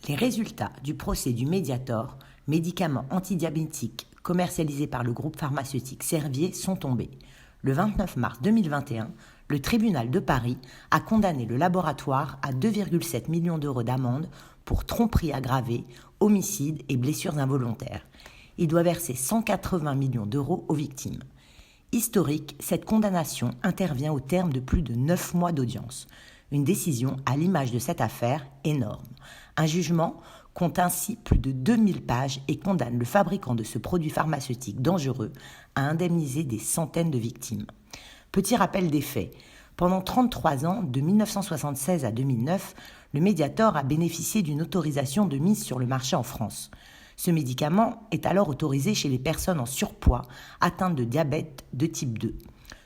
Les résultats du procès du Mediator, médicament antidiabétique commercialisé par le groupe pharmaceutique Servier, sont tombés. Le 29 mars 2021, le tribunal de Paris a condamné le laboratoire à 2,7 millions d'euros d'amende pour tromperie aggravée, homicide et blessures involontaires. Il doit verser 180 millions d'euros aux victimes. Historique, cette condamnation intervient au terme de plus de 9 mois d'audience. Une décision, à l'image de cette affaire, énorme. Un jugement compte ainsi plus de 2000 pages et condamne le fabricant de ce produit pharmaceutique dangereux à indemniser des centaines de victimes. Petit rappel des faits. Pendant 33 ans, de 1976 à 2009, le Mediator a bénéficié d'une autorisation de mise sur le marché en France. Ce médicament est alors autorisé chez les personnes en surpoids atteintes de diabète de type 2.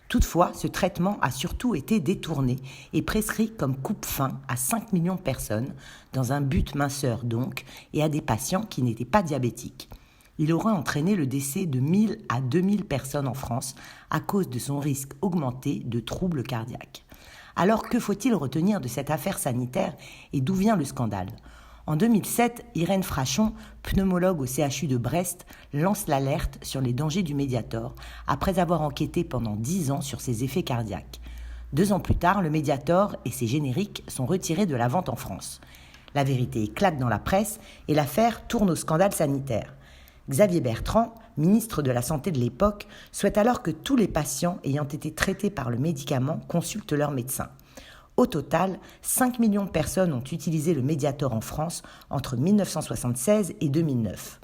Toutefois, ce traitement a surtout été détourné et prescrit comme coupe-faim à 5 millions de personnes, dans un but minceur donc, et à des patients qui n'étaient pas diabétiques. Il aurait entraîné le décès de 1000 à 2000 personnes en France à cause de son risque augmenté de troubles cardiaques. Alors que faut-il retenir de cette affaire sanitaire et d'où vient le scandale ? En 2007, Irène Frachon, pneumologue au CHU de Brest, lance l'alerte sur les dangers du Mediator après avoir enquêté pendant 10 ans sur ses effets cardiaques. 2 ans plus tard, le Mediator et ses génériques sont retirés de la vente en France. La vérité éclate dans la presse et l'affaire tourne au scandale sanitaire. Xavier Bertrand, ministre de la Santé de l'époque, souhaite alors que tous les patients ayant été traités par le médicament consultent leur médecin. Au total, 5 millions de personnes ont utilisé le Mediator en France entre 1976 et 2009.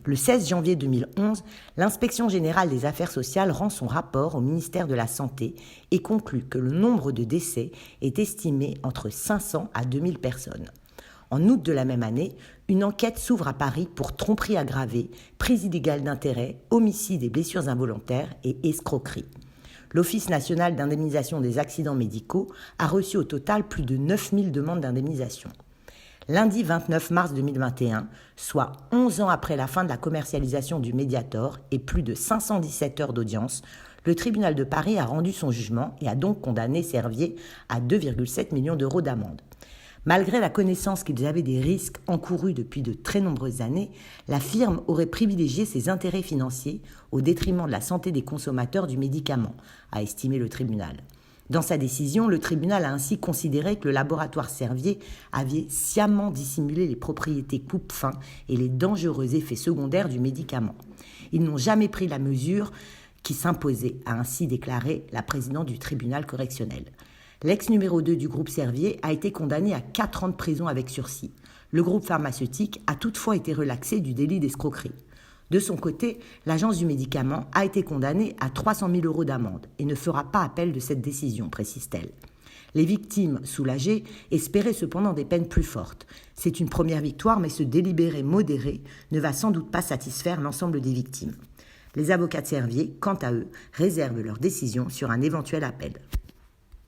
Le 16 janvier 2011, l'Inspection générale des affaires sociales rend son rapport au ministère de la Santé et conclut que le nombre de décès est estimé entre 500 à 2000 personnes. En août de la même année, une enquête s'ouvre à Paris pour tromperie aggravée, prise illégale d'intérêt, homicide et blessures involontaires et escroquerie. L'Office national d'indemnisation des accidents médicaux a reçu au total plus de 9000 demandes d'indemnisation. Lundi 29 mars 2021, soit 11 ans après la fin de la commercialisation du Mediator et plus de 517 heures d'audience, le tribunal de Paris a rendu son jugement et a donc condamné Servier à 2,7 millions d'euros d'amende. Malgré la connaissance qu'ils avaient des risques encourus depuis de très nombreuses années, la firme aurait privilégié ses intérêts financiers au détriment de la santé des consommateurs du médicament, a estimé le tribunal. Dans sa décision, le tribunal a ainsi considéré que le laboratoire Servier avait sciemment dissimulé les propriétés coupe-faim et les dangereux effets secondaires du médicament. Ils n'ont jamais pris la mesure qui s'imposait, a ainsi déclaré la présidente du tribunal correctionnel. L'ex numéro 2 du groupe Servier a été condamné à 4 ans de prison avec sursis. Le groupe pharmaceutique a toutefois été relaxé du délit d'escroquerie. De son côté, l'agence du médicament a été condamnée à 300 000 euros d'amende et ne fera pas appel de cette décision, précise-t-elle. Les victimes, soulagées, espéraient cependant des peines plus fortes. C'est une première victoire, mais ce délibéré modéré ne va sans doute pas satisfaire l'ensemble des victimes. Les avocats de Servier, quant à eux, réservent leur décision sur un éventuel appel.